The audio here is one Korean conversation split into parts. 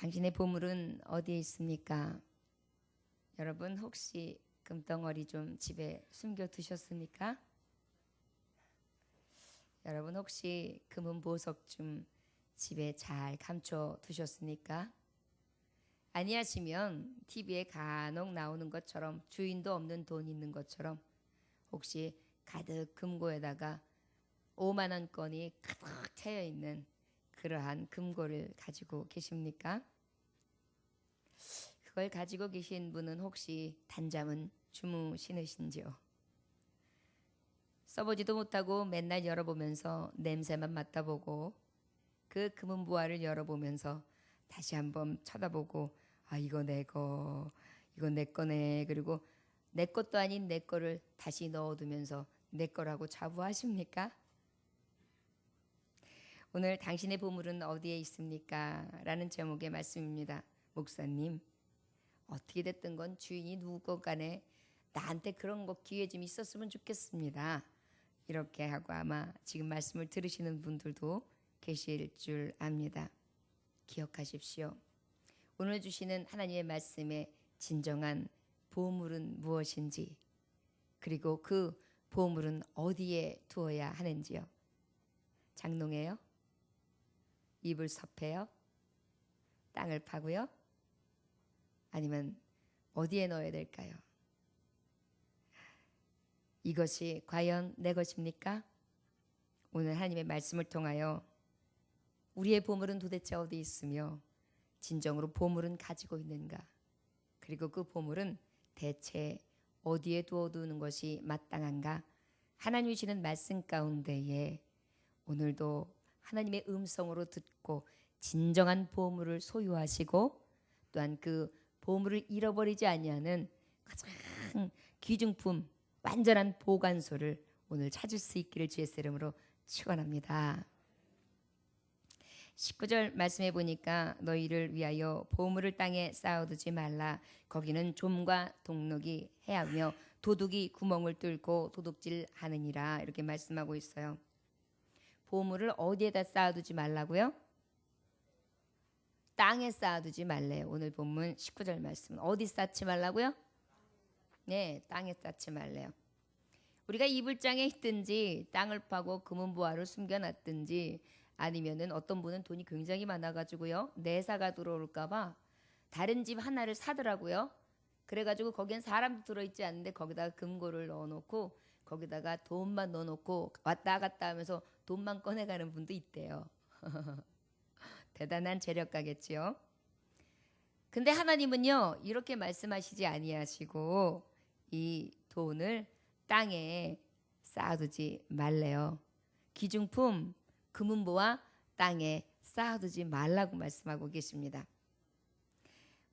당신의 보물은 어디에 있습니까? 여러분 혹시 금덩어리 좀 집에 숨겨 두셨습니까? 여러분 혹시 금은 보석 좀 집에 잘 감춰 두셨습니까? 아니하시면 TV에 간혹 나오는 것처럼 주인도 없는 돈 있는 것처럼 혹시 가득 금고에다가 5만 원권이 가득 차여 있는 그러한 금고를 가지고 계십니까? 그걸 가지고 계신 분은 혹시 단잠은 주무시는지요? 써보지도 못하고 맨날 열어보면서 냄새만 맡아보고 그 금은 보화를 열어보면서 다시 한번 쳐다보고 아 이거 내 거, 이거 내 거네. 그리고 내 것도 아닌 내 거를 다시 넣어두면서 내 거라고 자부하십니까? 오늘 당신의 보물은 어디에 있습니까? 라는 제목의 말씀입니다. 목사님, 어떻게 됐든 건 주인이 누구건 간에 나한테 그런 거 기회 좀 있었으면 좋겠습니다. 이렇게 하고 아마 지금 말씀을 들으시는 분들도 계실 줄 압니다. 기억하십시오. 오늘 주시는 하나님의 말씀의 진정한 보물은 무엇인지, 그리고 그 보물은 어디에 두어야 하는지요. 장롱에요? 이불 섭해요? 땅을 파고요? 아니면 어디에 넣어야 될까요? 이것이 과연 내 것입니까? 오늘 하나님의 말씀을 통하여 우리의 보물은 도대체 어디 있으며 진정으로 보물은 가지고 있는가? 그리고 그 보물은 대체 어디에 두어두는 것이 마땅한가? 하나님이 주시는 말씀 가운데에 오늘도 하나님의 음성으로 듣고 진정한 보물을 소유하시고 또한 그 보물을 잃어버리지 아니하는 가장 귀중품 완전한 보관소를 오늘 찾을 수 있기를 주의 이름으로 축원합니다. 19절 말씀해 보니까 너희를 위하여 보물을 땅에 쌓아두지 말라. 거기는 좀과 동록이 해하며 도둑이 구멍을 뚫고 도둑질하느니라. 이렇게 말씀하고 있어요. 보물을 어디에다 쌓아두지 말라고요? 땅에 쌓아두지 말래요. 오늘 본문 19절 말씀. 어디 쌓지 말라고요? 네, 땅에 쌓지 말래요. 우리가 이불장에 있든지 땅을 파고 금은 보화를 숨겨놨든지 아니면은 어떤 분은 돈이 굉장히 많아가지고요 내사가 들어올까봐 다른 집 하나를 사더라고요. 그래가지고 거기엔 사람도 들어있지 않는데 거기다가 금고를 넣어놓고 거기다가 돈만 넣어놓고 왔다 갔다 하면서 돈만 꺼내가는 분도 있대요. 대단한 재력가겠지요. 근데 하나님은요 이렇게 말씀하시지 아니하시고 이 돈을 땅에 쌓아두지 말래요. 귀중품 금은 보화 땅에 쌓아두지 말라고 말씀하고 계십니다.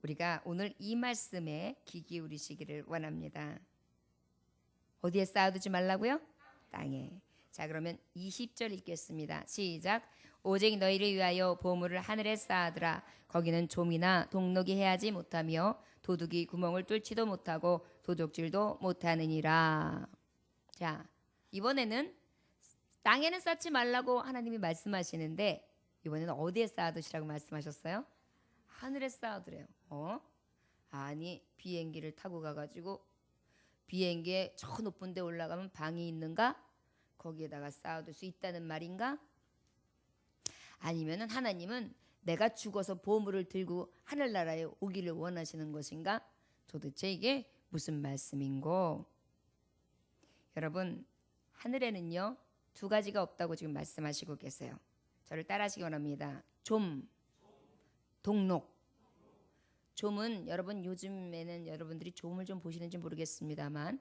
우리가 오늘 이 말씀에 귀 기울이시기를 원합니다. 어디에 쌓아두지 말라고요? 땅에. 자, 그러면 20절 읽겠습니다. 시작. 오직 너희를 위하여 보물을 하늘에 쌓아두라. 거기는 좀이나 동록이 해하지 못하며 도둑이 구멍을 뚫지도 못하고 도둑질도 못하느니라. 자, 이번에는 땅에는 쌓지 말라고 하나님이 말씀하시는데 이번에는 어디에 쌓아두시라고 말씀하셨어요? 하늘에 쌓아두래요. 아니 비행기를 타고 가가지고 비행기에 저 높은 데 올라가면 방이 있는가? 거기에다가 쌓아둘 수 있다는 말인가? 아니면은 하나님은 내가 죽어서 보물을 들고 하늘나라에 오기를 원하시는 것인가? 도대체 이게 무슨 말씀인고? 여러분 하늘에는요 두 가지가 없다고 지금 말씀하시고 계세요. 저를 따라하시기 원합니다. 좀, 동록. 좀은 여러분 요즘에는 여러분들이 좀을 좀 보시는지 모르겠습니다만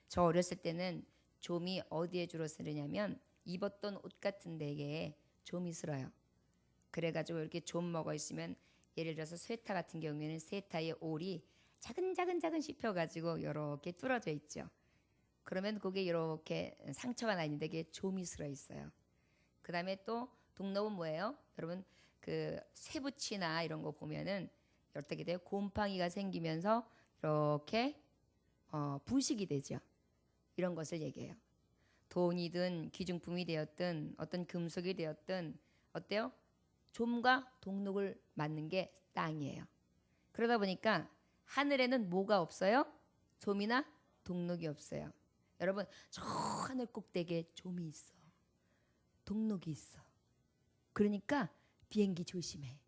저 어렸을 때는 좀이 어디에 주로 쓰느냐면 입었던 옷 같은 데에 좀이 쓸어요. 그래가지고 이렇게 좀 먹어 있으면 예를 들어서 스웨터 같은 경우에는 스웨터의 올이 작은 씹혀가지고 이렇게 뚫어져 있죠. 그러면 거기에 이렇게 상처가 나 있는데 그게 좀이 쓸어 있어요. 그 다음에 또 동록은 뭐예요? 여러분 그 쇠붙이나 이런 거 보면은 어떻게 돼요? 곰팡이가 생기면서 이렇게 부식이 되죠. 이런 것을 얘기해요. 돈이든 귀중품이 되었든 어떤 금속이 되었든 어때요? 좀과 동록을 맞는 게 땅이에요. 그러다 보니까 하늘에는 뭐가 없어요? 좀이나 동록이 없어요. 여러분, 저 하늘 꼭대기에 좀이 있어. 동록이 있어. 그러니까 비행기 조심해.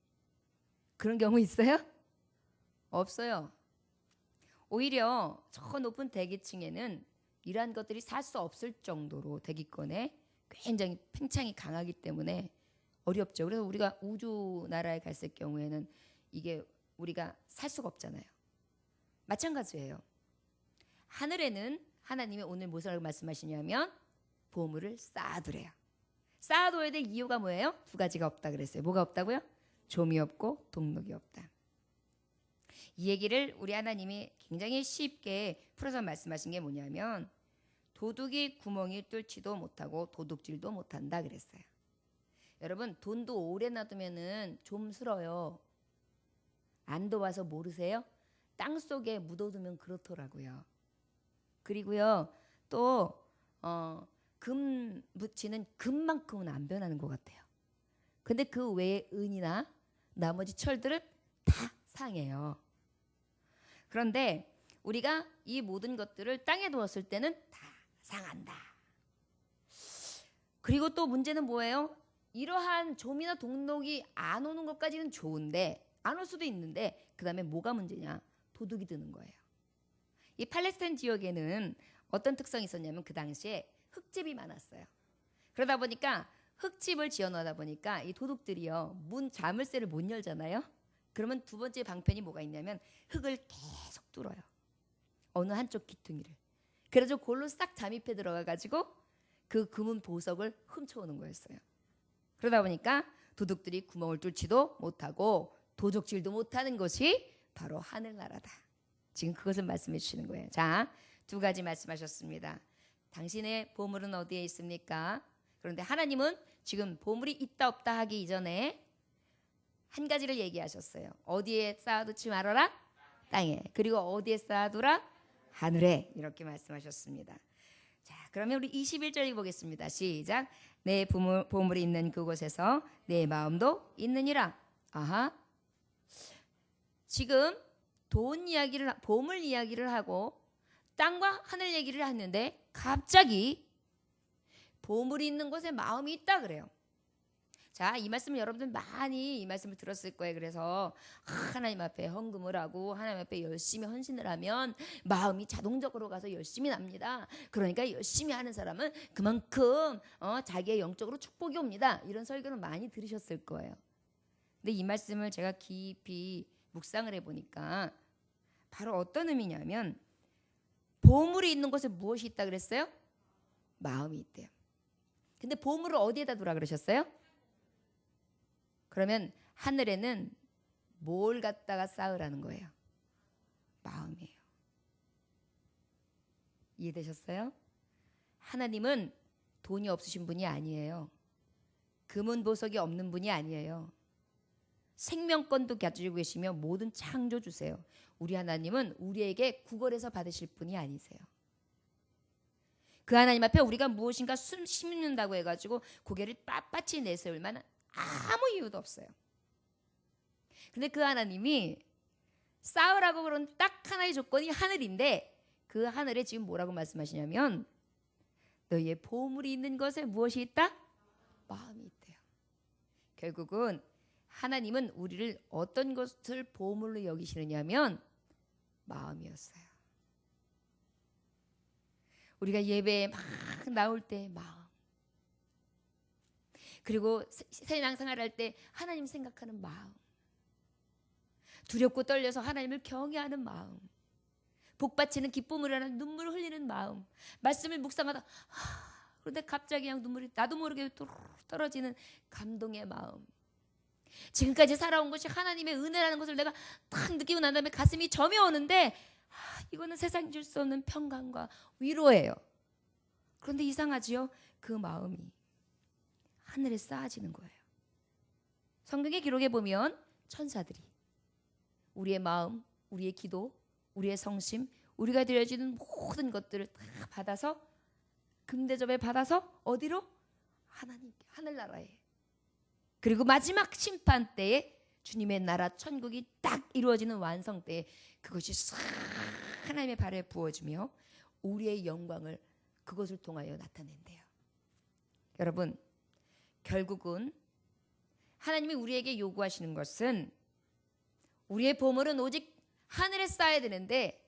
그런 경우 있어요? 없어요. 오히려 저 높은 대기층에는 이러한 것들이 살 수 없을 정도로 대기권에 굉장히 팽창이 강하기 때문에 어렵죠. 그래서 우리가 우주 나라에 갔을 경우에는 이게 우리가 살 수가 없잖아요. 마찬가지예요. 하늘에는 하나님이 오늘 무엇을 말씀하시냐면 보물을 쌓아두래요. 쌓아둬야 될 이유가 뭐예요? 두 가지가 없다 그랬어요. 뭐가 없다고요? 좀이 없고 동록이 없다. 이 얘기를 우리 하나님이 굉장히 쉽게 풀어서 말씀하신 게 뭐냐면 도둑이 구멍이 뚫지도 못하고 도둑질도 못한다 그랬어요. 여러분, 돈도 오래 놔두면은 좀 슬어요. 안 도와서 모르세요? 땅 속에 묻어두면 그렇더라고요. 그리고요, 또 금 묻히는 금만큼은 안 변하는 것 같아요. 근데 그 외에 은이나 나머지 철들은 다 상해요. 그런데 우리가 이 모든 것들을 땅에 두었을 때는 다 상한다. 그리고 또 문제는 뭐예요? 이러한 좀이나 동록이 안 오는 것까지는 좋은데 안 올 수도 있는데 그 다음에 뭐가 문제냐? 도둑이 드는 거예요. 이 팔레스타인 지역에는 어떤 특성이 있었냐면 그 당시에 흙집이 많았어요. 그러다 보니까 흙집을 지어놓다 보니까 이 도둑들이요 문 자물쇠를 못 열잖아요. 그러면 두 번째 방편이 뭐가 있냐면 흙을 계속 뚫어요. 어느 한쪽 기퉁이를. 그래서 골로 싹 잠입해 들어가가지고 그 금은 보석을 훔쳐오는 거였어요. 그러다 보니까 도둑들이 구멍을 뚫지도 못하고 도적질도 못하는 것이 바로 하늘나라다. 지금 그것을 말씀해 주시는 거예요. 자, 두 가지 말씀하셨습니다. 당신의 보물은 어디에 있습니까? 그런데 하나님은 지금 보물이 있다 없다 하기 이전에 한 가지를 얘기하셨어요. 어디에 쌓아두지 말아라? 땅에. 그리고 어디에 쌓아두라? 하늘에. 이렇게 말씀하셨습니다. 자, 그러면 우리 21절 보겠습니다. 시작. 내 보물이 있는 그곳에서 내 마음도 있느니라. 아하. 지금 돈 이야기를, 보물 이야기를 하고 땅과 하늘 얘기를 하는데 갑자기 보물이 있는 곳에 마음이 있다 그래요. 자, 이 말씀을 여러분들 많이 이 말씀을 들었을 거예요. 그래서 하나님 앞에 헌금을 하고 하나님 앞에 열심히 헌신을 하면 마음이 자동적으로 가서 열심히 납니다. 그러니까 열심히 하는 사람은 그만큼 자기의 영적으로 축복이 옵니다. 이런 설교를 많이 들으셨을 거예요. 근데 이 말씀을 제가 깊이 묵상을 해보니까 바로 어떤 의미냐면 보물이 있는 곳에 무엇이 있다 그랬어요? 마음이 있대요. 근데 보물을 어디에다 두라 그러셨어요? 그러면 하늘에는 뭘 갖다가 쌓으라는 거예요? 마음이에요. 이해되셨어요? 하나님은 돈이 없으신 분이 아니에요. 금은 보석이 없는 분이 아니에요. 생명권도 가지고 계시며 모든 창조 주세요. 우리 하나님은 우리에게 구걸해서 받으실 분이 아니세요. 그 하나님 앞에 우리가 무엇인가 심는다고 해가지고 고개를 빳빳이 내세울 만한 아무 이유도 없어요. 근데 그 하나님이 쌓으라고 그런 딱 하나의 조건이 하늘인데 그 하늘에 지금 뭐라고 말씀하시냐면 너희의 보물이 있는 것에 무엇이 있다? 마음이 있대요. 결국은 하나님은 우리를 어떤 것을 보물로 여기시느냐면 마음이었어요. 우리가 예배에 막 나올 때 마음, 그리고 신앙생활 할 때 하나님 생각하는 마음, 두렵고 떨려서 하나님을 경외하는 마음, 복받치는 기쁨을 하는 눈물을 흘리는 마음, 말씀을 묵상하다 그런데 갑자기 그냥 눈물이 나도 모르게 떨어지는 감동의 마음, 지금까지 살아온 것이 하나님의 은혜라는 것을 내가 딱 느끼고 난 다음에 가슴이 점이 오는데 이거는 세상이 줄 수 없는 평강과 위로예요. 그런데 이상하지요? 그 마음이 하늘에 쌓아지는 거예요. 성경의 기록에 보면 천사들이 우리의 마음, 우리의 기도, 우리의 성심, 우리가 드려지는 모든 것들을 다 받아서 금대접에 받아서 어디로? 하나님께, 하늘나라에. 그리고 마지막 심판 때에 주님의 나라 천국이 딱 이루어지는 완성 때에 그것이 싹 하나님의 발에 부어지며 우리의 영광을 그것을 통하여 나타낸대요. 여러분, 결국은 하나님이 우리에게 요구하시는 것은 우리의 보물은 오직 하늘에 쌓아야 되는데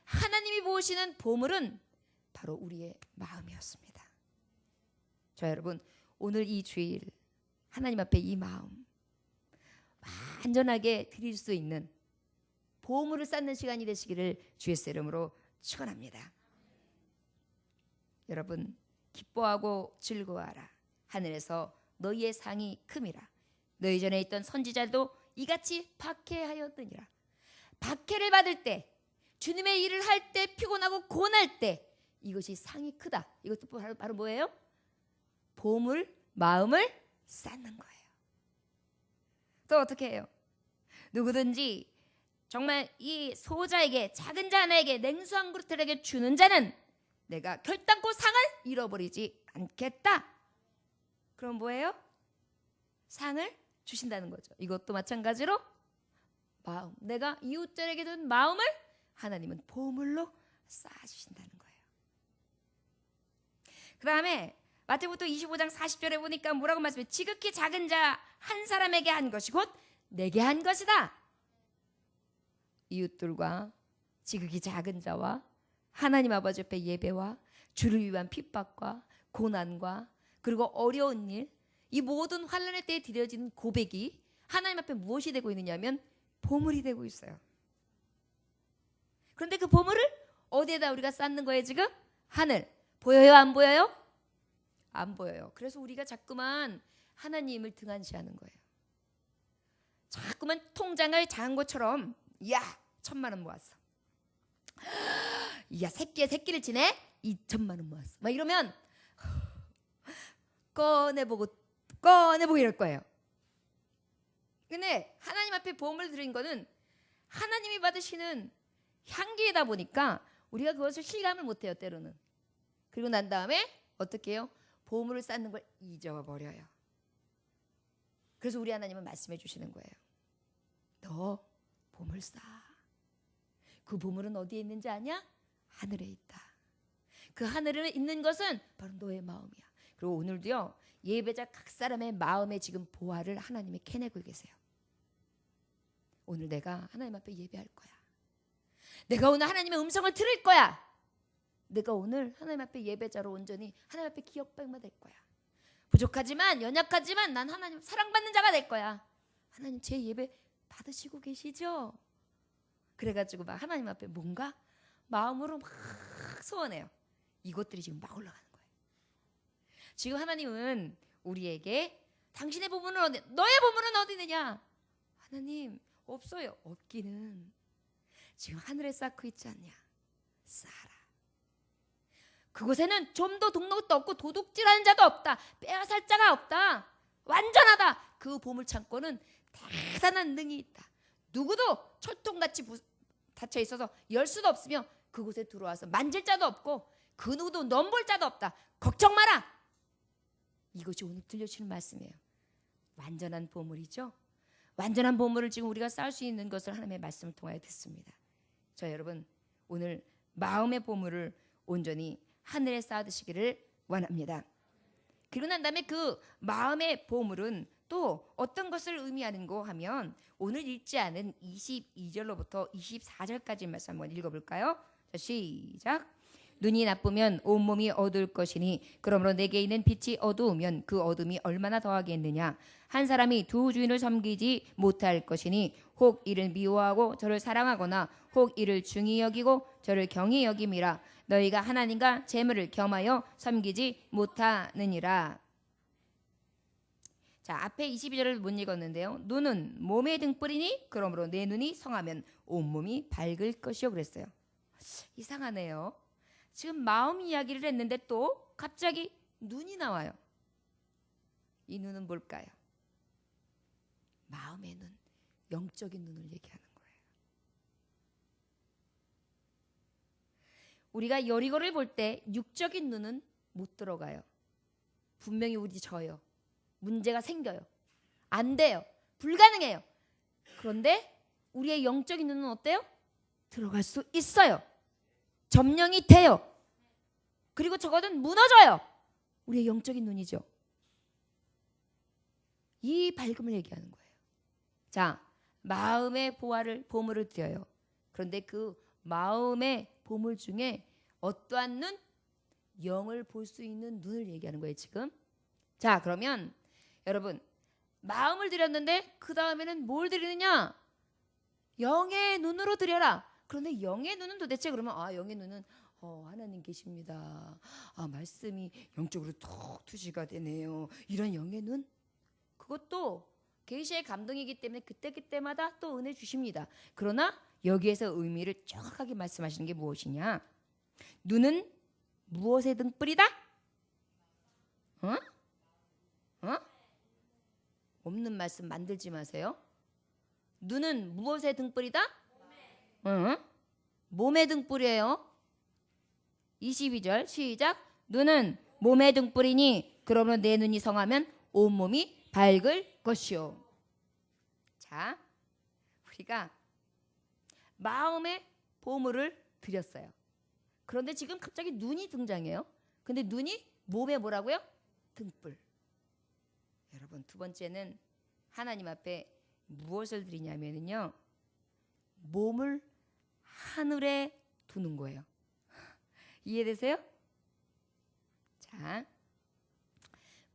하나님이 보시는 보물은 바로 우리의 마음이었습니다. 자, 여러분, 오늘 이 주일 하나님 앞에 이 마음 완전하게 드릴 수 있는 보물을 쌓는 시간이 되시기를 주의 이름으로 축원합니다. 여러분, 기뻐하고 즐거워하라. 하늘에서 너희의 상이 큼이라. 너희 전에 있던 선지자도 이같이 박해하였느니라. 박해를 받을 때, 주님의 일을 할 때, 피곤하고 고날 때 이것이 상이 크다. 이것도 바로 뭐예요? 보물, 마음을 쌓는 거예요. 또 어떻게 해요? 누구든지 정말 이 소자에게, 작은 자 하나에게, 냉수 한 그릇에게 주는 자는 내가 결단코 상을 잃어버리지 않겠다. 그럼 뭐예요? 상을 주신다는 거죠. 이것도 마찬가지로 마음, 내가 이웃들에게 준 마음을 하나님은 보물로 쌓아주신다는 거예요. 그 다음에 마태복음 25장 40절에 보니까 뭐라고 말씀해요? 지극히 작은 자 한 사람에게 한 것이 곧 내게 한 것이다. 이웃들과 지극히 작은 자와 하나님 아버지 옆에 예배와 주를 위한 핍박과 고난과 그리고 어려운 일, 이 모든 환난의 때에 드려지는 고백이 하나님 앞에 무엇이 되고 있느냐면 보물이 되고 있어요. 그런데 그 보물을 어디에다 우리가 쌓는 거예요 지금? 하늘. 보여요 안 보여요? 안 보여요. 그래서 우리가 자꾸만 하나님을 등한시하는 거예요. 자꾸만 통장을 작은 것처럼 야 1,000만 원 모았어. 야 새끼를 지내 2,000만 원 모았어. 막 이러면 꺼내보고 이럴 거예요. 근데 하나님 앞에 보험을 드린 거는 하나님이 받으시는 향기이다 보니까 우리가 그것을 실감을 못해요 때로는. 그리고 난 다음에 어떻게 해요? 보물을 쌓는 걸 잊어버려요. 그래서 우리 하나님은 말씀해 주시는 거예요. 너 보물 쌓아. 그 보물은 어디에 있는지 아냐? 하늘에 있다. 그 하늘에 있는 것은 바로 너의 마음이야. 그리고 오늘도요 예배자 각 사람의 마음에 지금 보화를 하나님이 캐내고 계세요. 오늘 내가 하나님 앞에 예배할 거야. 내가 오늘 하나님의 음성을 들을 거야. 내가 오늘 하나님 앞에 예배자로 온전히 하나님 앞에 기억받으면 될 거야. 부족하지만 연약하지만 난 하나님 사랑받는 자가 될 거야. 하나님 제 예배 받으시고 계시죠? 그래가지고 막 하나님 앞에 뭔가 마음으로 막 소원해요. 이것들이 지금 막 올라가는 거예요. 지금 하나님은 우리에게 당신의 보물은 어디, 너의 보물은 어디 있느냐? 하나님 없어요. 없기는 지금 하늘에 쌓고 있지 않냐? 쌓아라. 그곳에는 좀도 동록도 없고 도둑질하는 자도 없다. 빼앗을 자가 없다. 완전하다. 그 보물 창고는 대단한 능이 있다. 누구도 철통같이 닫혀 있어서 열 수도 없으며 그곳에 들어와서 만질 자도 없고 그 누구도 넘볼 자도 없다. 걱정 마라. 이것이 오늘 들려주시는 말씀이에요. 완전한 보물이죠. 완전한 보물을 지금 우리가 쌓을 수 있는 것을 하나님의 말씀을 통하여 듣습니다. 자 여러분 오늘 마음의 보물을 온전히 하늘에 쌓아두시기를 원합니다. 그리고 난 다음에 그 마음의 보물은 또 어떤 것을 의미하는고 하면 오늘 읽지 않은 22절로부터 24절까지 말씀 한번 읽어볼까요? 자, 시작. 눈이 나쁘면 온몸이 어두울 것이니 그러므로 내게 있는 빛이 어두우면 그 어둠이 얼마나 더하겠느냐. 한 사람이 두 주인을 섬기지 못할 것이니 혹 이를 미워하고 저를 사랑하거나 혹 이를 중히 여기고 저를 경히 여김이라. 너희가 하나님과 재물을 겸하여 섬기지 못하느니라. 자 앞에 22절을 못 읽었는데요. 눈은 몸의 등불이니 그러므로 내 눈이 성하면 온몸이 밝을 것이요 그랬어요. 이상하네요. 지금 마음 이야기를 했는데 또 갑자기 눈이 나와요. 이 눈은 뭘까요? 마음의 눈, 영적인 눈을 얘기하는 거예요. 우리가 여리고를 볼 때 육적인 눈은 못 들어가요. 분명히 우리 져요. 문제가 생겨요. 안 돼요. 불가능해요. 그런데 우리의 영적인 눈은 어때요? 들어갈 수 있어요. 점령이 돼요. 그리고 저거는 무너져요. 우리의 영적인 눈이죠. 이 밝음을 얘기하는 거예요. 자, 마음의 보물을 드려요. 그런데 그 마음의 보물 중에 어떠한 눈? 영을 볼 수 있는 눈을 얘기하는 거예요, 지금. 자, 그러면 여러분, 마음을 드렸는데 그 다음에는 뭘 드리느냐? 영의 눈으로 드려라. 그런데 영의 눈은 도대체 그러면 영의 눈은 하나님 계십니다. 말씀이 영적으로 톡 투시가 되네요. 이런 영의 눈? 그것도 계시의 감동이기 때문에 그때마다 또 은혜 주십니다. 그러나 여기에서 의미를 정확하게 말씀하시는 게 무엇이냐? 눈은 무엇의 등불이다? 없는 말씀 만들지 마세요. 눈은 무엇의 등불이다? 몸의 등불이에요. 22절 시작. 눈은 몸의 등불이니 그러면 내 눈이 성하면 온몸이 밝을 것이요. 자, 우리가 마음의 보물을 드렸어요. 그런데 지금 갑자기 눈이 등장해요. 근데 눈이 몸에 뭐라고요? 등불. 여러분, 두 번째는 하나님 앞에 무엇을 드리냐면요, 몸을 하늘에 두는 거예요. 이해되세요? 자,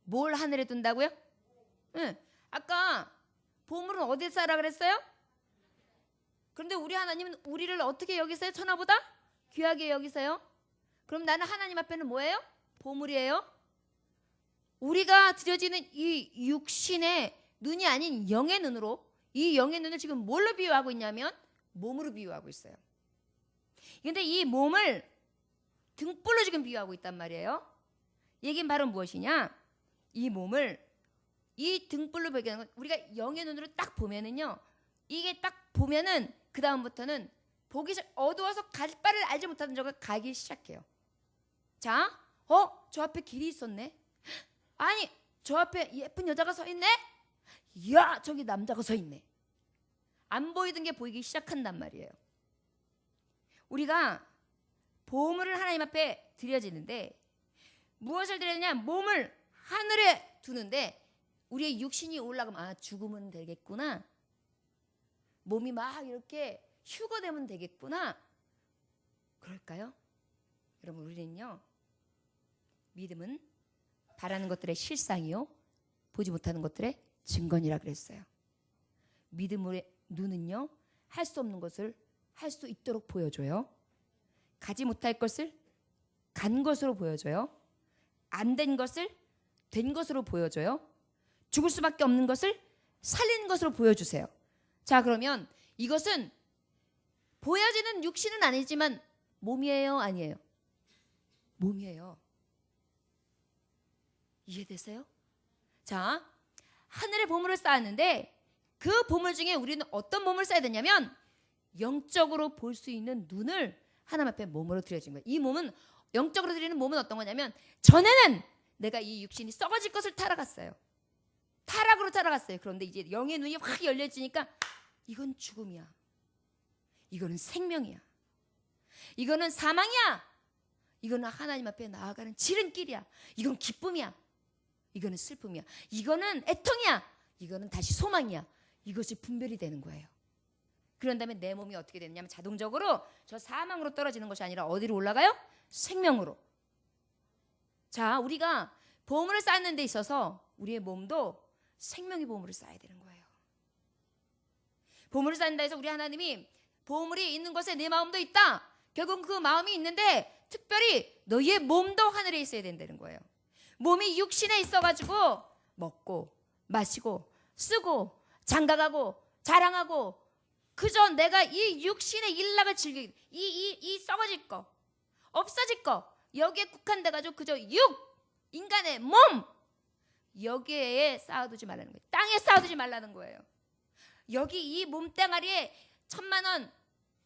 뭘 하늘에 둔다고요? 아까 보물은 어디에 싸라 그랬어요? 그런데 우리 하나님은 우리를 어떻게 여기세요? 천하보다 귀하게 여기세요. 그럼 나는 하나님 앞에는 뭐예요? 보물이에요. 우리가 드려지는 이 육신의 눈이 아닌 영의 눈으로, 이 영의 눈을 지금 뭘로 비유하고 있냐면 몸으로 비유하고 있어요. 그런데 이 몸을 등불로 지금 비유하고 있단 말이에요. 얘긴 바로 무엇이냐? 이 몸을 이 등불로 비유하는 건, 우리가 영의 눈으로 딱 보면은요, 이게 딱 보면은 그 다음부터는 보기 어두워서 갈 바를 알지 못하는 자가 가기 시작해요. 자, 저 앞에 길이 있었네. 아니, 저 앞에 예쁜 여자가 서 있네. 이야, 저기 남자가 서 있네. 안 보이던 게 보이기 시작한단 말이에요. 우리가 보물을 하나님 앞에 드려지는데 무엇을 드리느냐? 몸을 하늘에 두는데 우리의 육신이 올라가면 죽으면 되겠구나. 몸이 막 이렇게 휴거되면 되겠구나. 그럴까요? 여러분, 우리는요, 믿음은 바라는 것들의 실상이요, 보지 못하는 것들의 증거니라 그랬어요. 믿음의 눈은요, 할 수 없는 것을 할 수 있도록 보여줘요. 가지 못할 것을 간 것으로 보여줘요. 안 된 것을 된 것으로 보여줘요. 죽을 수밖에 없는 것을 살린 것으로 보여주세요. 자, 그러면 이것은 보여지는 육신은 아니지만 몸이에요, 아니에요? 몸이에요. 이해되세요? 자, 하늘의 보물을 쌓았는데 그 보물 중에 우리는 어떤 보물을 쌓아야 되냐면 영적으로 볼 수 있는 눈을 하나님 앞에 몸으로 드려진 거예요. 이 몸은, 영적으로 드리는 몸은 어떤 거냐면, 전에는 내가 이 육신이 썩어질 것을 타락했어요. 타락으로 타락했어요. 그런데 이제 영의 눈이 확 열려지니까 이건 죽음이야. 이거는 생명이야. 이거는 사망이야. 이거는 하나님 앞에 나아가는 지름길이야. 이건 기쁨이야. 이거는 슬픔이야. 이거는 애통이야. 이거는 다시 소망이야. 이것이 분별이 되는 거예요. 그런 다음에 내 몸이 어떻게 되느냐면 자동적으로 저 사망으로 떨어지는 것이 아니라 어디로 올라가요? 생명으로. 자, 우리가 보물을 쌓는 데 있어서 우리의 몸도 생명의 보물을 쌓아야 되는 거예요. 보물을 쌓는다 해서 우리 하나님이 보물이 있는 곳에 내 마음도 있다. 결국 그 마음이 있는데 특별히 너희의 몸도 하늘에 있어야 된다는 거예요. 몸이 육신에 있어가지고 먹고 마시고 쓰고 장가가고 자랑하고 그저 내가 이 육신의 일락을 즐기고 이 썩어질 거, 없어질 거, 여기에 국한돼가지고 그저 인간의 몸, 여기에 쌓아두지 말라는 거예요. 땅에 쌓아두지 말라는 거예요. 여기 이 몸뚱아리에 1,000만 원,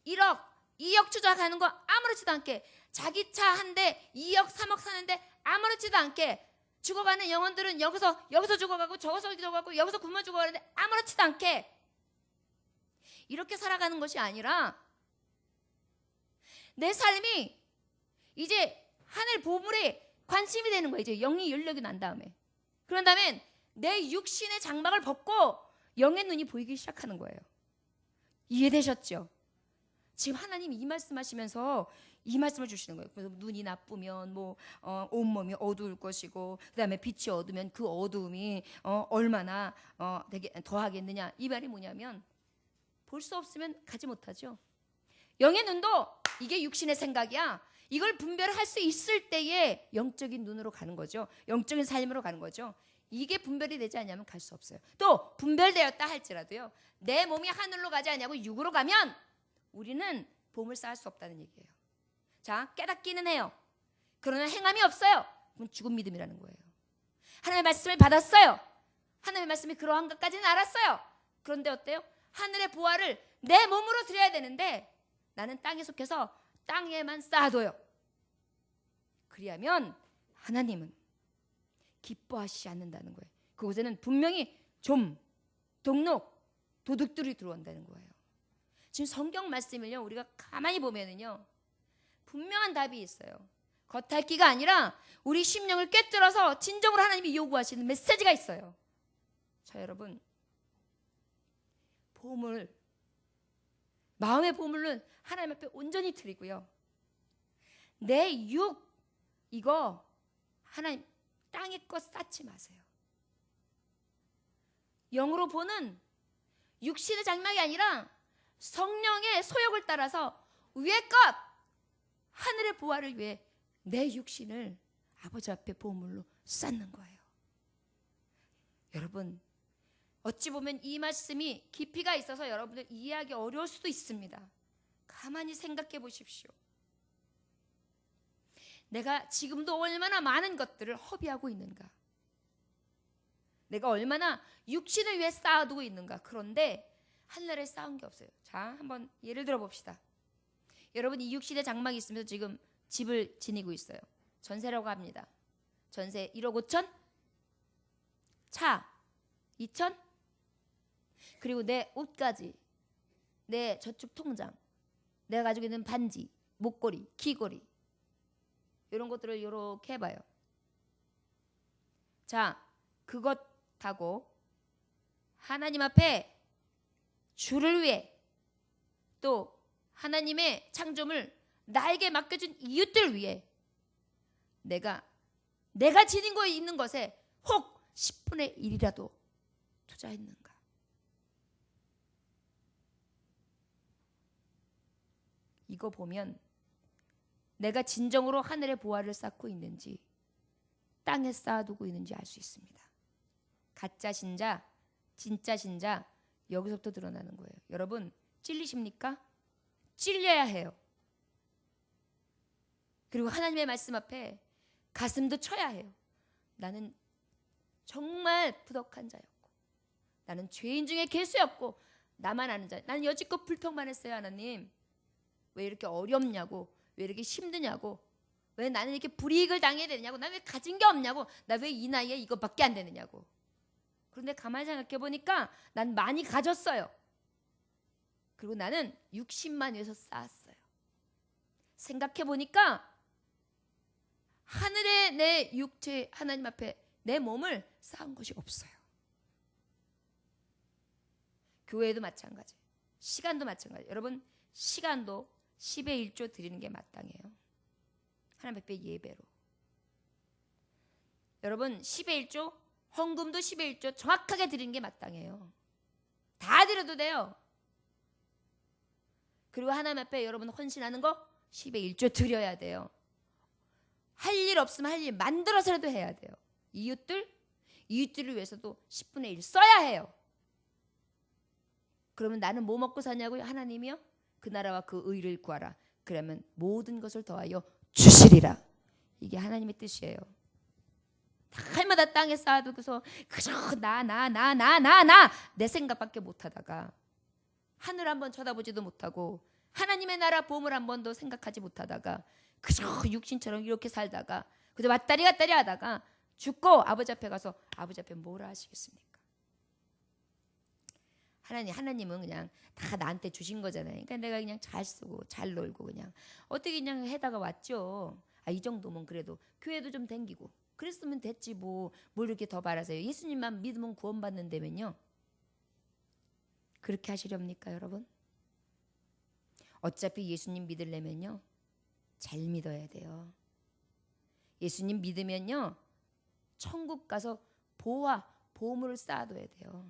1억, 2억 투자하는 거 아무렇지도 않게, 자기 차 한 대 2억, 3억 사는데 아무렇지도 않게 죽어가는 영혼들은 여기서 죽어가고 저기서 죽어가고 여기서 굶어 죽어가는데 아무렇지도 않게 이렇게 살아가는 것이 아니라 내 삶이 이제 하늘 보물에 관심이 되는 거예요. 이제 영이 열력이 난 다음에. 그런 다음에 내 육신의 장막을 벗고 영의 눈이 보이기 시작하는 거예요. 이해되셨죠? 지금 하나님이 이 말씀하시면서 이 말씀을 주시는 거예요. 그래서 눈이 나쁘면 온몸이 어두울 것이고 그다음에 빛이 어두면 그 어두움이 얼마나 되게 더하겠느냐. 이 말이 뭐냐면 볼 수 없으면 가지 못하죠. 영의 눈도 이게 육신의 생각이야. 이걸 분별할 수 있을 때에 영적인 눈으로 가는 거죠. 영적인 삶으로 가는 거죠. 이게 분별이 되지 않으면 갈 수 없어요. 또 분별되었다 할지라도요. 내 몸이 하늘로 가지 않냐고 육으로 가면 우리는 보물 쌓을 수 없다는 얘기예요. 자, 깨닫기는 해요. 그러나 행함이 없어요. 그건 죽은 믿음이라는 거예요. 하나님의 말씀을 받았어요. 하나님의 말씀이 그러한 것까지는 알았어요. 그런데 어때요? 하늘의 보화를 내 몸으로 드려야 되는데 나는 땅에 속해서 땅에만 쌓아둬요. 그리하면 하나님은 기뻐하시지 않는다는 거예요. 그곳에는 분명히 좀, 동록, 도둑들이 들어온다는 거예요. 지금 성경 말씀을요 우리가 가만히 보면은요 분명한 답이 있어요. 겉핥기가 아니라 우리 심령을 꿰뚫어서 진정으로 하나님이 요구하시는 메시지가 있어요. 자, 여러분, 보물, 마음의 보물은 하나님 앞에 온전히 드리고요. 내 육, 이거 하나님 땅에 것 쌓지 마세요. 영으로 보는 육신의 장막이 아니라 성령의 소욕을 따라서 위의 것, 하늘의 보화를 위해 내 육신을 아버지 앞에 보물로 쌓는 거예요. 여러분, 어찌 보면 이 말씀이 깊이가 있어서 여러분들 이해하기 어려울 수도 있습니다. 가만히 생각해 보십시오. 내가 지금도 얼마나 많은 것들을 허비하고 있는가? 내가 얼마나 육신을 위해 쌓아두고 있는가? 그런데 하늘에 쌓은 게 없어요. 자, 한번 예를 들어 봅시다. 여러분, 이 육신의 장막이 있으면서 지금 집을 지니고 있어요. 전세라고 합니다. 전세 1억 5천, 차 2천, 그리고 내 옷까지, 내 저축 통장, 내가 가지고 있는 반지, 목걸이, 귀걸이, 이런 것들을 이렇게 해봐요. 자, 그것하고 하나님 앞에 주를 위해 또 하나님의 창조물 나에게 맡겨준 이웃들 위해 내가 지니고 있는 것에 혹 10분의 1이라도 투자했는가? 이거 보면 내가 진정으로 하늘의 보화를 쌓고 있는지 땅에 쌓아두고 있는지 알 수 있습니다. 가짜 신자, 진짜 신자, 여기서부터 드러나는 거예요. 여러분, 찔리십니까? 찔려야 해요. 그리고 하나님의 말씀 앞에 가슴도 쳐야 해요. 나는 정말 부덕한 자였고, 나는 죄인 중에 괴수였고, 나만 아는 자, 나는 여지껏 불평만 했어요. 하나님, 왜 이렇게 어렵냐고, 왜 이렇게 힘드냐고, 왜 나는 이렇게 불이익을 당해야 되냐고, 나 왜 가진 게 없냐고, 나 왜 이 나이에 이것밖에 안 되느냐고. 그런데 가만히 생각해 보니까 난 많이 가졌어요. 그리고 나는 60만 위해서 쌓았어요. 생각해 보니까 하늘에 내 육체 하나님 앞에 내 몸을 쌓은 것이 없어요. 교회도 마찬가지, 시간도 마찬가지. 여러분, 시간도 10의 1조 드리는 게 마땅해요. 하나님 앞에 예배로. 여러분, 10의 1조, 헌금도 10의 1조 정확하게 드리는 게 마땅해요. 다 드려도 돼요. 그리고 하나님 앞에 여러분 헌신하는 거 10의 1조 드려야 돼요. 할 일 없으면 할 일 만들어서라도 해야 돼요. 이웃들을 위해서도 10분의 1 써야 해요. 그러면 나는 뭐 먹고 사냐고요? 하나님이요? 그 나라와 그 의를 구하라. 그러면 모든 것을 더하여 주시리라. 이게 하나님의 뜻이에요. 날마다 땅에 쌓아두고서 그저 나 내 생각밖에 못하다가 하늘 한번 쳐다보지도 못하고 하나님의 나라 보물 한 번도 생각하지 못하다가 그저 육신처럼 이렇게 살다가 그저 왔다리 갔다리 하다가 죽고 아버지 앞에 가서 아버지 앞에 뭐라 하시겠습니까? 하나님은 그냥 다 나한테 주신 거잖아요. 그러니까 내가 그냥 잘 쓰고 잘 놀고 그냥 어떻게 그냥 해다가 왔죠. 이 정도면 그래도 교회도 좀 댕기고 그랬으면 됐지 뭘 이렇게 더 바라세요. 예수님만 믿으면 구원받는다면요. 그렇게 하시렵니까 여러분? 어차피 예수님 믿으려면요. 잘 믿어야 돼요. 예수님 믿으면요. 천국 가서 보화, 보물을 쌓아둬야 돼요.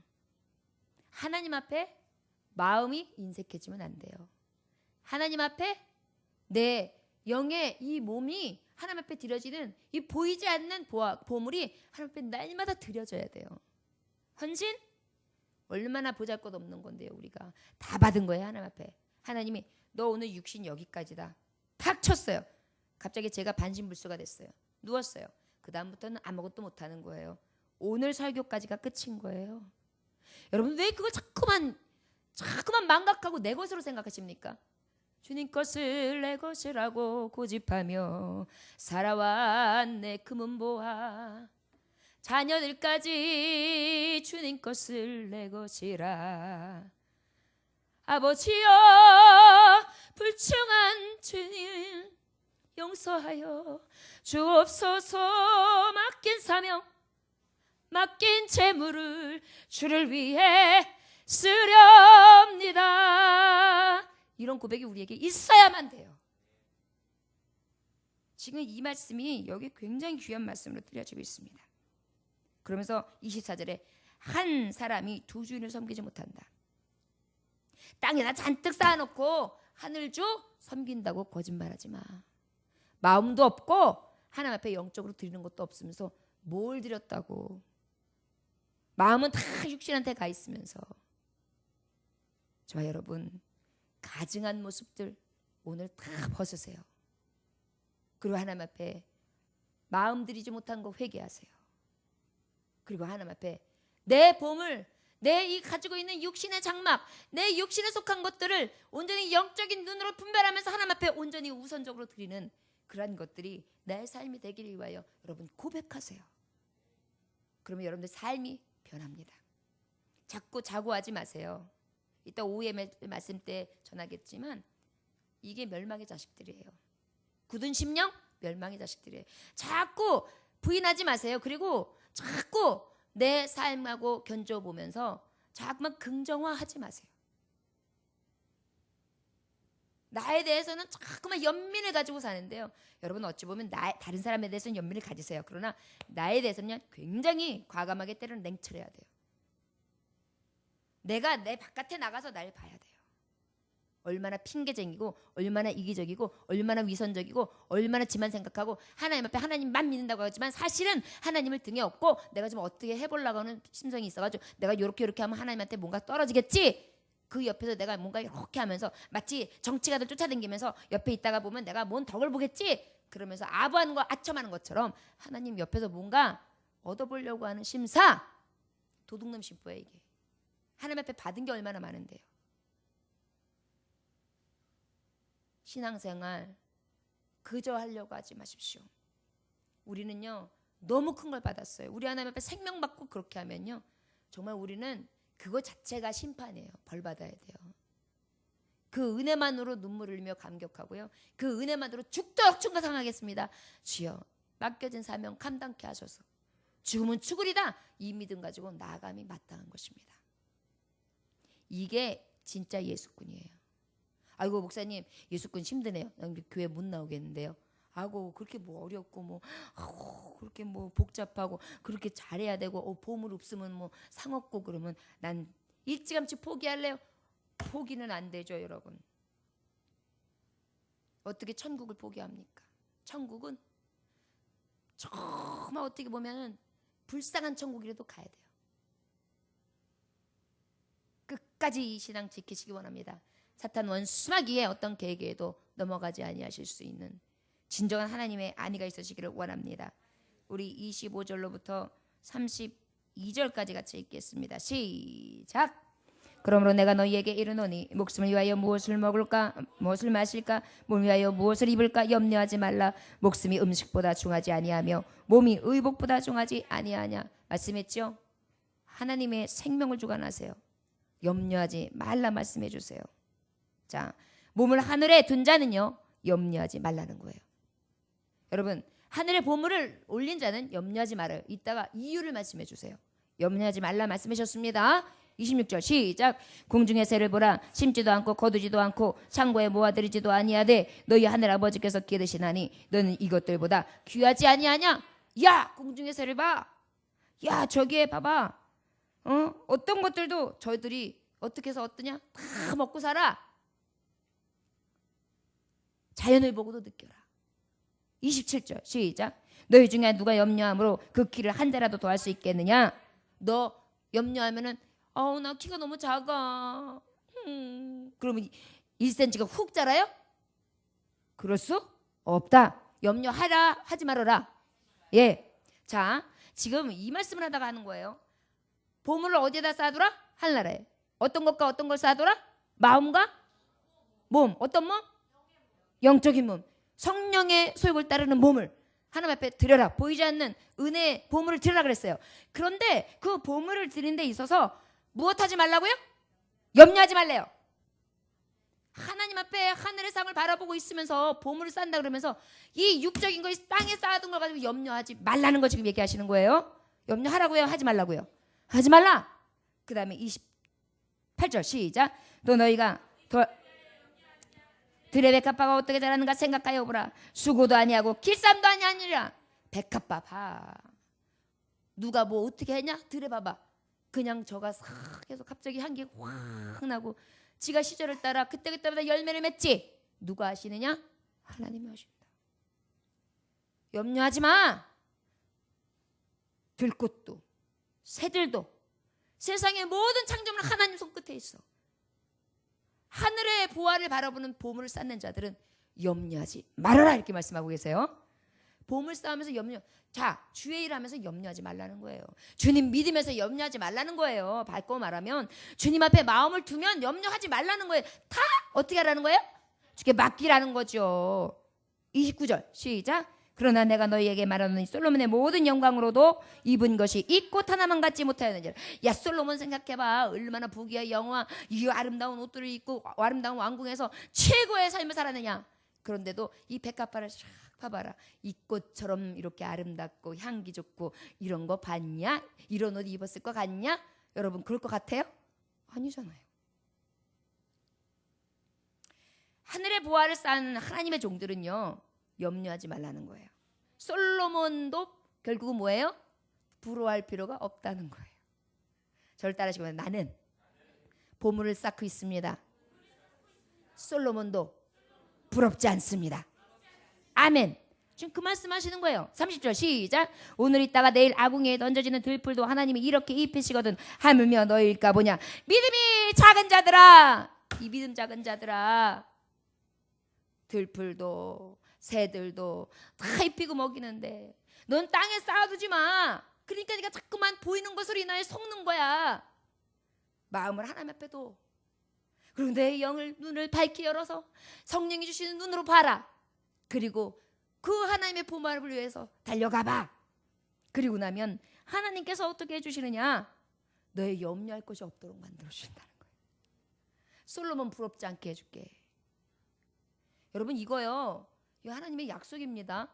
하나님 앞에 마음이 인색해지면 안 돼요. 하나님 앞에 내 영의 이 몸이 하나님 앞에 드려지는 이 보이지 않는 보물이 하나님 앞에 날마다 드려져야 돼요. 헌신? 얼마나 보잘것없는 건데요. 우리가 다 받은 거예요. 하나님 앞에. 하나님이 너 오늘 육신 여기까지다. 탁 쳤어요. 갑자기 제가 반신불수가 됐어요. 누웠어요. 그 다음부터는 아무것도 못하는 거예요. 오늘 설교까지가 끝인 거예요. 여러분 왜 그걸 자꾸만 망각하고 내 것으로 생각하십니까? 주님 것을 내 것이라고 고집하며 살아왔 내 금은 보아 자녀들까지 주님 것을 내 것이라. 아버지여 불충한 주님 용서하여 주옵소서. 맡긴 사명 맡긴 재물을 주를 위해 쓰렵니다. 이런 고백이 우리에게 있어야만 돼요. 지금 이 말씀이 여기 굉장히 귀한 말씀으로 들려지고 있습니다. 그러면서 24절에 한 사람이 두 주인을 섬기지 못한다. 땅에다 잔뜩 쌓아놓고 하늘주 섬긴다고 거짓말하지 마. 마음도 없고 하나님 앞에 영적으로 드리는 것도 없으면서 뭘 드렸다고. 마음은 다 육신한테 가 있으면서. 저와 여러분 가증한 모습들 오늘 다 벗으세요. 그리고 하나님 앞에 마음 들이지 못한 거 회개하세요. 그리고 하나님 앞에 내 보물, 내 이 가지고 있는 육신의 장막, 내 육신에 속한 것들을 온전히 영적인 눈으로 분별하면서 하나님 앞에 온전히 우선적으로 드리는 그러한 것들이 내 삶이 되기를 위하여 여러분 고백하세요. 그러면 여러분들 삶이 변합니다. 자꾸 자고하지 마세요. 이따 오후에 말씀 때 전하겠지만 이게 멸망의 자식들이에요. 굳은 심령 멸망의 자식들이에요. 자꾸 부인하지 마세요. 그리고 자꾸 내 삶하고 견뎌보면서 자꾸만 긍정화하지 마세요. 나에 대해서는 자꾸만 연민을 가지고 사는데요. 여러분 어찌 보면 다른 사람에 대해서는 연민을 가지세요. 그러나 나에 대해서는 굉장히 과감하게 때로는 냉철해야 돼요. 내가 내 바깥에 나가서 날 봐야 돼요. 얼마나 핑계쟁이고 얼마나 이기적이고 얼마나 위선적이고 얼마나 지만 생각하고 하나님 앞에 하나님만 믿는다고 하지만 사실은 하나님을 등에 업고 내가 좀 어떻게 해보려고 하는 심성이 있어가지고 내가 이렇게 하면 하나님한테 뭔가 떨어지겠지. 그 옆에서 내가 뭔가 이렇게 하면서 마치 정치가들 쫓아다니면서 옆에 있다가 보면 내가 뭔 덕을 보겠지. 그러면서 아부하는 거 아첨하는 것처럼 하나님 옆에서 뭔가 얻어보려고 하는 심사. 도둑놈 심보야 이게. 하나님 앞에 받은 게 얼마나 많은데요. 신앙생활 그저 하려고 하지 마십시오. 우리는요 너무 큰 걸 받았어요. 우리 하나님 앞에 생명 받고 그렇게 하면요 정말 우리는 그거 자체가 심판이에요. 벌 받아야 돼요. 그 은혜만으로 눈물을 흘리며 감격하고요. 그 은혜만으로 죽도록 충성하겠습니다. 주여 맡겨진 사명 감당케 하셔서 죽으면 죽으리다 이 믿음 가지고 나아감이 마땅한 것입니다. 이게 진짜 예수꾼이에요. 아이고 목사님 예수꾼 힘드네요. 교회 못 나오겠는데요. 아이고 그렇게 뭐 어렵고 뭐 그렇게 뭐 복잡하고 그렇게 잘해야 되고 보물 없으면 뭐 상 없고 그러면 난 일찌감치 포기할래요. 포기는 안 되죠 여러분. 어떻게 천국을 포기합니까? 천국은 정말 어떻게 보면은 불쌍한 천국이라도 가야 돼요. 끝까지 이 신앙 지키시기 원합니다. 사탄 원수마귀의 어떤 계계에도 넘어가지 아니하실 수 있는 진정한 하나님의 안위가 있으시기를 원합니다. 우리 25절로부터 32절까지 같이 읽겠습니다. 시작. 그러므로 내가 너희에게 이르노니 목숨을 위하여 무엇을 먹을까 무엇을 마실까 몸을 위하여 무엇을 입을까 염려하지 말라. 목숨이 음식보다 중하지 아니하며 몸이 의복보다 중하지 아니하냐. 말씀했죠. 하나님의 생명을 주관하세요. 염려하지 말라 말씀해 주세요. 자, 몸을 하늘에 둔 자는요 염려하지 말라는 거예요. 여러분, 하늘에 보물을 올린 자는 염려하지 말아요. 이따가 이유를 말씀해 주세요. 염려하지 말라 말씀하셨습니다. 26절 시작. 공중의 새를 보라. 심지도 않고 거두지도 않고 창고에 모아들이지도 아니하되 너희 하늘 아버지께서 기르시나니 너는 이것들보다 귀하지 아니하냐. 야, 공중의 새를 봐. 야, 저기에 봐봐. 어떤 것들도 저희들이 어떻게 해서 어떠냐? 다 먹고 살아. 자연을 보고도 느껴라. 27절 시작. 너희 중에 누가 염려함으로 그 키를 한 자라도 더 할 수 있겠느냐. 너 염려하면은 나 키가 너무 작아. 그러면 1cm가 훅 자라요? 그럴 수 없다. 염려하라 하지 말아라. 예. 자, 지금 이 말씀을 하다가 하는 거예요. 보물을 어디에다 쌓아두라? 하늘나라에. 어떤 것과 어떤 걸 쌓아두라? 마음과 몸. 어떤 몸? 영적인 몸. 성령의 소욕을 따르는 몸을 하나님 앞에 드려라. 보이지 않는 은혜의 보물을 드려라 그랬어요. 그런데 그 보물을 드리는 데 있어서 무엇하지 말라고요? 염려하지 말래요. 하나님 앞에 하늘의 상을 바라보고 있으면서 보물을 쌓는다 그러면서 이 육적인 거 땅에 쌓아둔 걸 가지고 염려하지 말라는 거 지금 얘기하시는 거예요. 염려하라고요? 하지 말라고요? 하지 말라. 그 다음에 28절 시작. 또 너희가 들의 백합화가 어떻게 자라는가 생각하여 보라. 수고도 아니하고 길쌈도 아니하니라. 백합화 봐. 누가 뭐 어떻게 했냐? 들에 봐봐. 그냥 저가 싹 해서 갑자기 향기 확 나고 지가 시절을 따라 그때그때마다 열매를 맺지. 누가 하시느냐? 하나님이 하십니다. 염려하지 마. 들꽃도 새들도 세상의 모든 창조물은 하나님 손끝에 있어. 하늘의 보화를 바라보는 보물을 쌓는 자들은 염려하지 말아라 이렇게 말씀하고 계세요. 보물 쌓으면서 염려. 자, 주의 일하면서 염려하지 말라는 거예요. 주님 믿으면서 염려하지 말라는 거예요. 밝고 말하면 주님 앞에 마음을 두면 염려하지 말라는 거예요. 다 어떻게 하라는 거예요? 주께 맡기라는 거죠. 29절 시작. 그러나 내가 너희에게 말하노니 솔로몬의 모든 영광으로도 입은 것이 이 꽃 하나만 갖지 못하였느니라. 야, 솔로몬 생각해봐. 얼마나 부귀와 영화 이 아름다운 옷들을 입고 아름다운 왕궁에서 최고의 삶을 살았느냐. 그런데도 이 백합화를 싹 봐봐라. 이 꽃처럼 이렇게 아름답고 향기 좋고 이런 거 봤냐? 이런 옷 입었을 것 같냐? 여러분 그럴 것 같아요? 아니잖아요. 하늘의 보화를 쌓는 하나님의 종들은요 염려하지 말라는 거예요. 솔로몬도 결국은 뭐예요? 부러워할 필요가 없다는 거예요. 저를 따라하시면 나는 보물을 쌓고 있습니다. 솔로몬도 부럽지 않습니다. 아멘. 지금 그 말씀 하시는 거예요. 30절 시작. 오늘 있다가 내일 아궁이에 던져지는 들풀도 하나님이 이렇게 입히시거든 하물며 너희일까 보냐. 믿음이 작은 자들아. 이 믿음 작은 자들아. 들풀도 새들도 다 입히고 먹이는데 넌 땅에 쌓아두지 마. 그러니까 네가 자꾸만 보이는 것으로 인하여 속는 거야. 마음을 하나님 앞에 둬. 그리고 내 영을 눈을 밝게 열어서 성령이 주시는 눈으로 봐라. 그리고 그 하나님의 보물을 위해서 달려가 봐. 그리고 나면 하나님께서 어떻게 해주시느냐. 너의 염려할 것이 없도록 만들어주신다는 거예요. 솔로몬 부럽지 않게 해줄게. 여러분 이거요. 이거 하나님의 약속입니다.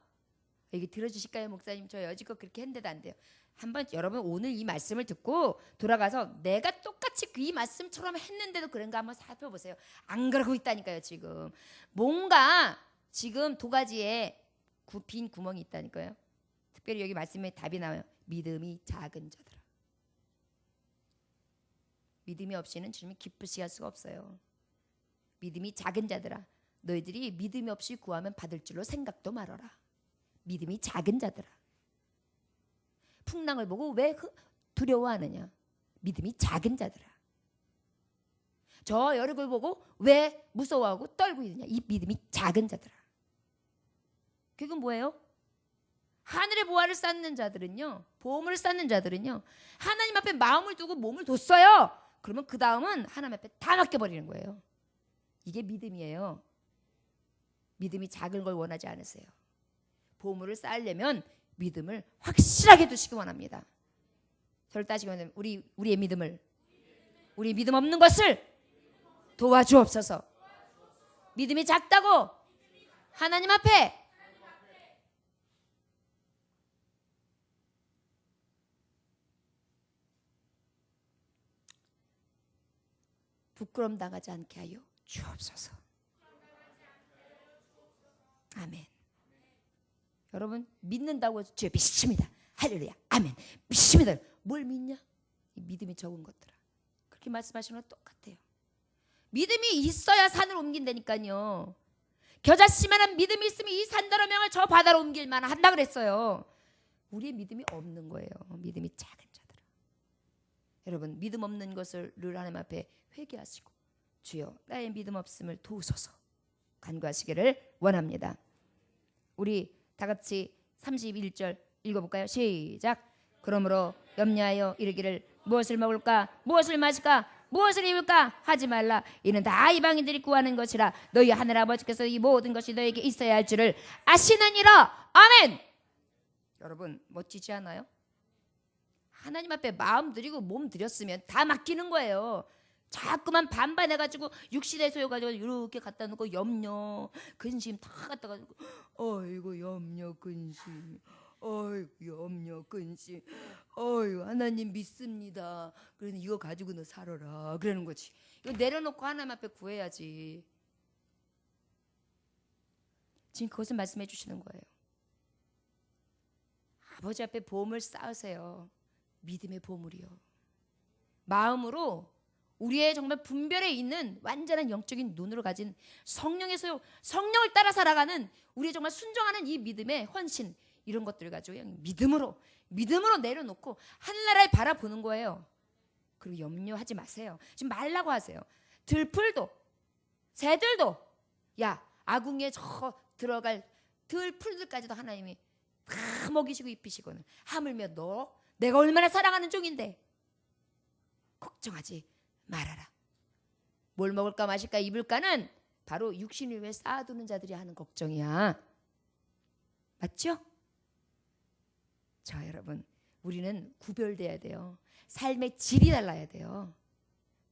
이게 들어주실까요 목사님? 저 여지껏 그렇게 했는데도 안 돼요. 한번 여러분 오늘 이 말씀을 듣고 돌아가서 내가 똑같이 이 말씀처럼 했는데도 그런가 한번 살펴보세요. 안 그러고 있다니까요 지금. 뭔가 지금 두 가지의 빈 구멍이 있다니까요. 특별히 여기 말씀에 답이 나와요. 믿음이 작은 자들아. 믿음이 없이는 주님이 기쁘시게 할 수가 없어요. 믿음이 작은 자들아. 너희들이 믿음이 없이 구하면 받을 줄로 생각도 말아라. 믿음이 작은 자들아. 풍랑을 보고 왜 두려워하느냐. 믿음이 작은 자들아. 저 여력을 보고 왜 무서워하고 떨고 있느냐. 이 믿음이 작은 자들아. 그건 뭐예요? 하늘의 보화를 쌓는 자들은요, 보물을 쌓는 자들은요, 하나님 앞에 마음을 두고 몸을 뒀어요. 그러면 그 다음은 하나님 앞에 다 맡겨버리는 거예요. 이게 믿음이에요. 믿음이 작은 걸 원하지 않으세요. 보물을 쌓으려면 믿음을 확실하게 두시기 원합니다. 저를 따지면 우리의 믿음을, 우리 믿음 없는 것을 도와주옵소서. 믿음이 작다고 하나님 앞에 부끄럼 당하지 않게 하여 주옵소서. 아멘. 여러분 믿는다고 해서 주여 믿습니다. 할렐루야. 아멘. 믿습니다. 뭘 믿냐? 이 믿음이 적은 것들아. 그렇게 말씀하시는 건 똑같아요. 믿음이 있어야 산을 옮긴다니까요. 겨자씨만한 믿음이 있으면 이 산더러 명을 저 바다로 옮길 만한 한다 그랬어요. 우리의 믿음이 없는 거예요. 믿음이 작은 자들아. 여러분 믿음 없는 것을 늘 하나님 앞에 회개하시고 주여 나의 믿음 없음을 도우소서 간구하시기를 원합니다. 우리 다 같이 31절 읽어볼까요? 시작. 그러므로 염려하여 이르기를 무엇을 먹을까 무엇을 마실까 무엇을 입을까 하지 말라. 이는 다 이방인들이 구하는 것이라. 너희 하늘 아버지께서 이 모든 것이 너에게 있어야 할 줄을 아시느니라. 아멘. 여러분 멋지지 않아요? 하나님 앞에 마음 드리고 몸 드렸으면 다 맡기는 거예요. 자꾸만 반반해가지고 육신의 소유가지고 이렇게 갖다 놓고 염려 근심 다 갖다 가지고 어이구 염려 근심 어이구 염려 근심 어이구 하나님 믿습니다. 그러니 이거 가지고 너 살아라 그러는 거지. 이거 내려놓고 하나님 앞에 구해야지. 지금 그것을 말씀해 주시는 거예요. 아버지 앞에 보물을 쌓으세요. 믿음의 보물이요. 마음으로 우리의 정말 분별에 있는 완전한 영적인 눈으로 가진 성령의 소유, 성령을 따라 살아가는 우리의 정말 순종하는 이 믿음의 헌신 이런 것들을 가지고 그냥 믿음으로 내려놓고 하늘나라를 바라보는 거예요. 그리고 염려하지 마세요. 지금 말라고 하세요. 들풀도 새들도 야 아궁이에 저 들어갈 들풀들까지도 하나님이 다 먹이시고 입히시고는 하물며 너 내가 얼마나 사랑하는 종인데 걱정하지 말아라. 뭘 먹을까 마실까 입을까는 바로 육신 위에 쌓아두는 자들이 하는 걱정이야. 맞죠? 자 여러분 우리는 구별돼야 돼요. 삶의 질이 달라야 돼요.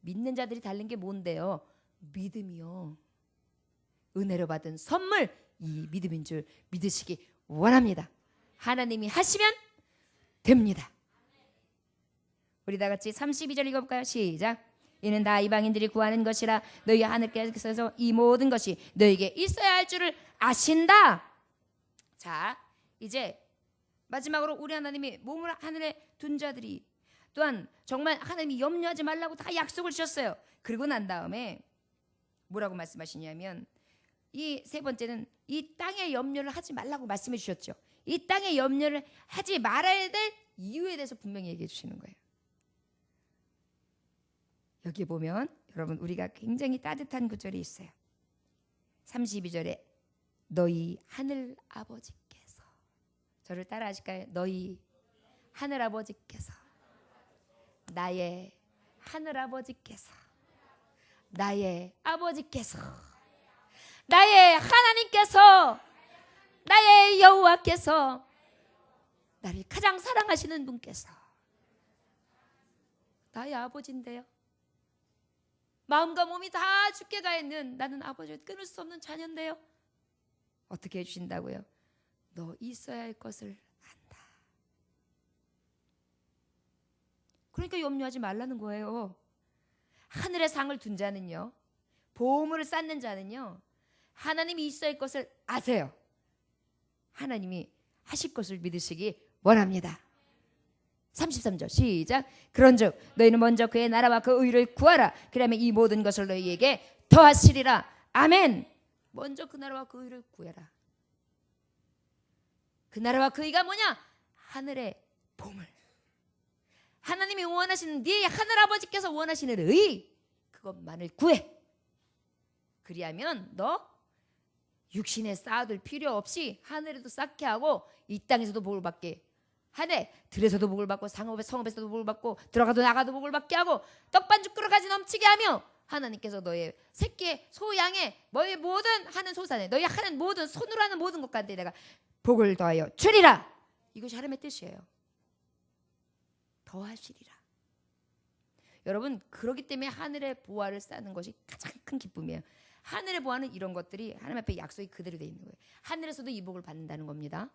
믿는 자들이 다른 게 뭔데요? 믿음이요. 은혜로 받은 선물 이 믿음인 줄 믿으시기 원합니다. 하나님이 하시면 됩니다. 우리 다 같이 32절 읽어볼까요? 시작. 이는 다 이방인들이 구하는 것이라 너희 하늘께서 이 모든 것이 너에게 있어야 할 줄을 아신다. 자 이제 마지막으로 우리 하나님이 몸을 하늘에 둔 자들이 또한 정말 하나님이 염려하지 말라고 다 약속을 주셨어요. 그리고 난 다음에 뭐라고 말씀하시냐면 이 세 번째는 이 땅에 염려를 하지 말라고 말씀해 주셨죠. 이 땅에 염려를 하지 말아야 될 이유에 대해서 분명히 얘기해 주시는 거예요. 여기 보면 여러분 우리가 굉장히 따뜻한 구절이 있어요. 32절에 너희 하늘 아버지께서 저를 따라 하실까요? 너희 하늘 아버지께서 나의 하늘 아버지께서 나의 아버지께서 나의 하나님께서 나의 여호와께서 나를 가장 사랑하시는 분께서 나의 아버지인데요. 마음과 몸이 다 죽게 가 있는 나는 아버지를 끊을 수 없는 자녀인데요. 어떻게 해주신다고요? 너 있어야 할 것을 안다. 그러니까 염려하지 말라는 거예요. 하늘의 상을 둔 자는요, 보물을 쌓는 자는요, 하나님이 있어야 할 것을 아세요. 하나님이 하실 것을 믿으시기 원합니다. 33절 시작. 그런즉 너희는 먼저 그의 나라와 그 의를 구하라. 그러면 이 모든 것을 너희에게 더하시리라. 아멘. 먼저 그 나라와 그 의를 구해라. 그 나라와 그 의가 뭐냐? 하늘의 보물. 하나님이 원하시는 네 하늘아버지께서 원하시는 의 그것만을 구해. 그리하면 너 육신에 쌓아둘 필요 없이 하늘에도 쌓게 하고 이 땅에서도 복을 받게 하네. 들에서도 복을 받고 성읍에서도 복을 받고 들어가도 나가도 복을 받게 하고 떡반죽 그릇 가지 넘치게 하며 하나님께서 너의 새끼의 소양의 너의 모든 하는 소산에 너희 하는 모든 손으로 하는 모든 것 가운데 내가 복을 더하여 주리라. 이것이 하나님의 뜻이에요. 더하시리라. 여러분, 그렇기 때문에 하늘의 보화를 쌓는 것이 가장 큰 기쁨이에요. 하늘의 보화는 이런 것들이 하나님 앞에 약속이 그대로 되어 있는 거예요. 하늘에서도 이 복을 받는다는 겁니다.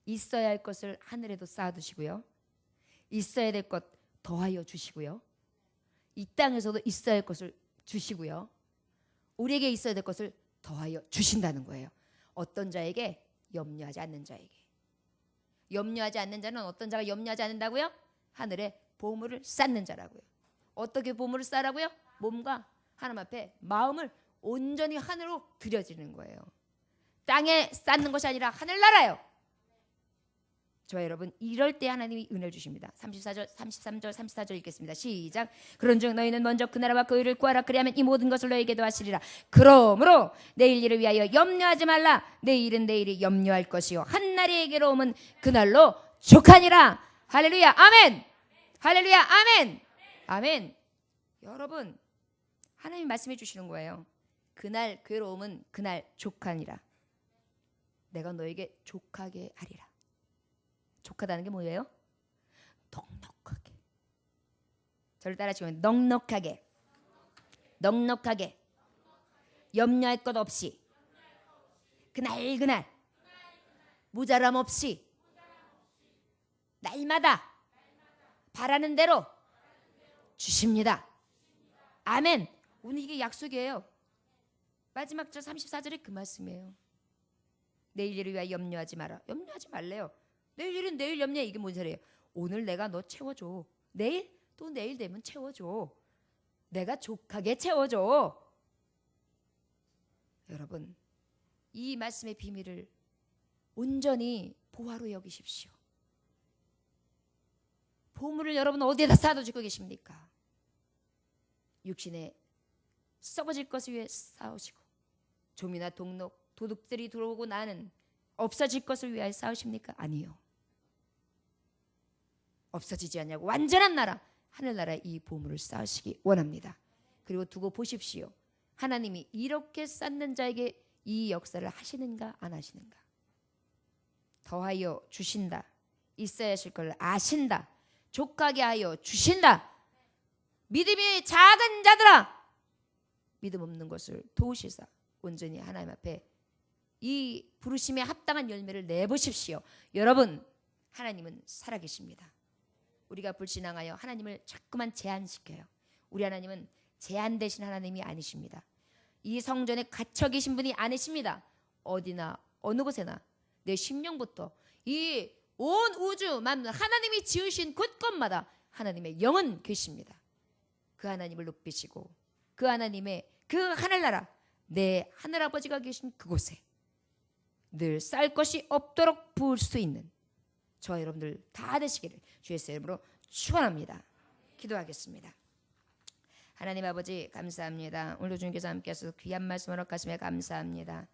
있어야 할 것을 하늘에도 쌓아두시고요. 있어야 될 것 더하여 주시고요. 이 땅에서도 있어야 할 것을 주시고요. 우리에게 있어야 될 것을 더하여 주신다는 거예요. 어떤 자에게? 염려하지 않는 자에게. 염려하지 않는 자는 어떤 자가 염려하지 않는다고요? 하늘에 보물을 쌓는 자라고요. 어떻게 보물을 쌓으라고요? 몸과 하나님 앞에 마음을 온전히 하늘로 들여지는 거예요. 땅에 쌓는 것이 아니라 하늘나라요. 저와 여러분, 이럴 때 하나님이 은혜를 주십니다. 34절, 33절, 34절 읽겠습니다. 시작. 그런즉 너희는 먼저 그 나라와 그 의를 구하라. 그리하면 이 모든 것을 너희에게 더하시리라. 그러므로 내일 일을 위하여 염려하지 말라. 내일은 내일이 염려할 것이요 한날의 괴로움은 그날로 족하니라. 할렐루야, 아멘. 할렐루야, 아멘. 아멘. 여러분, 하나님 말씀해 주시는 거예요. 그날 괴로움은 그날 족하니라. 내가 너에게 족하게 하리라. 족하다는 게 뭐예요? 넉넉하게. 저를 따라하시면 넉넉하게. 넉넉하게. 염려할 것 없이. 그날 모자람 없이. 날마다 바라는 대로 주십니다. 아멘. 오늘 이게 약속이에요. 마지막 절 34절이 그 말씀이에요. 내일 일을 위하여 염려하지 마라. 염려하지 말래요. 내일 일은 내일 염려해. 이게 뭔 소리예요? 오늘 내가 너 채워줘. 내일 또 내일 되면 채워줘. 내가 족하게 채워줘. 여러분, 이 말씀의 비밀을 온전히 보화로 여기십시오. 보물을 여러분 어디에다 쌓아두시고 계십니까? 육신에 썩어질 것을 위해 쌓으시고 좀이나 동록 도둑들이 들어오고 나는 없어질 것을 위하여 쌓으십니까? 아니요. 없어지지 않냐고 완전한 나라 하늘나라에 이 보물을 쌓으시기 원합니다. 그리고 두고 보십시오. 하나님이 이렇게 쌓는 자에게 이 역사를 하시는가 안 하시는가. 더하여 주신다. 있어야 하실 걸 아신다. 족하게 하여 주신다. 믿음이 작은 자들아, 믿음 없는 것을 도우시사 온전히 하나님 앞에 이 부르심에 합당한 열매를 내보십시오. 여러분, 하나님은 살아계십니다. 우리가 불신앙하여 하나님을 자꾸만 제한시켜요. 우리 하나님은 제한되신 하나님이 아니십니다. 이 성전에 갇혀 계신 분이 아니십니다. 어디나 어느 곳에나 내 심령부터 이 온 우주 만물 하나님이 지으신 곳곳마다 하나님의 영은 계십니다. 그 하나님을 높이시고 그 하나님의 그 하늘나라 내 하늘아버지가 계신 그곳에 늘 쌀 것이 없도록 부을 수 있는 저와 여러분들 다 되시기를 주의 이름으로 축원합니다. 기도하겠습니다. 하나님 아버지 감사합니다. 오늘도 주님께서 함께하셔서 귀한 말씀 허락하심에 감사합니다.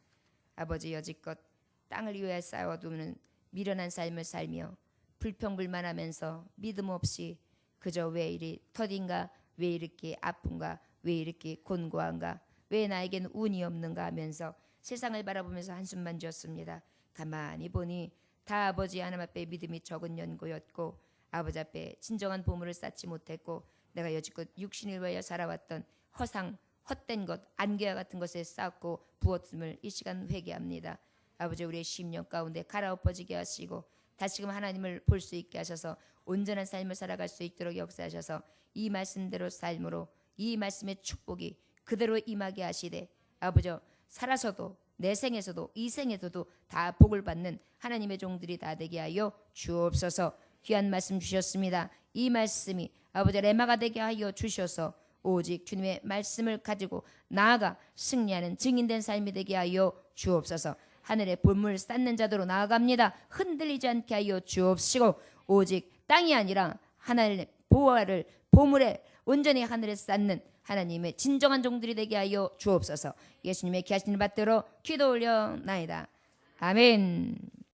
아버지 여지껏 땅을 위해 쌓아두는 미련한 삶을 살며 불평불만하면서 믿음 없이 그저 왜 이리 터딘가, 왜 이렇게 아픈가, 왜 이렇게 곤고한가, 왜 나에게는 운이 없는가 하면서 세상을 바라보면서 한숨만 지었습니다. 가만히 보니 다 아버지 하나님 앞에 믿음이 적은 연고였고 아버지 앞에 진정한 보물을 쌓지 못했고 내가 여지껏 육신을 위하여 살아왔던 허상, 헛된 것, 안개와 같은 것에 쌓고 부었음을 이 시간 회개합니다. 아버지 우리의 심령 가운데 갈아엎어지게 하시고 다시금 하나님을 볼 수 있게 하셔서 온전한 삶을 살아갈 수 있도록 역사하셔서 이 말씀대로 삶으로 이 말씀의 축복이 그대로 임하게 하시되 아버지 살아서도 내 생에서도 이 생에서도 다 복을 받는 하나님의 종들이 다 되게 하여 주옵소서. 귀한 말씀 주셨습니다. 이 말씀이 아버지 레마가 되게 하여 주셔서 오직 주님의 말씀을 가지고 나아가 승리하는 증인된 삶이 되게 하여 주옵소서. 하늘의 보물 쌓는 자도로 나아갑니다. 흔들리지 않게 하여 주옵시고 오직 땅이 아니라 하나님의 보화를 보물에 온전히 하늘에 쌓는 하나님의 진정한 종들이 되게 하여 주옵소서. 예수님의 귀하신 받들어 기도 올려나이다. 아멘.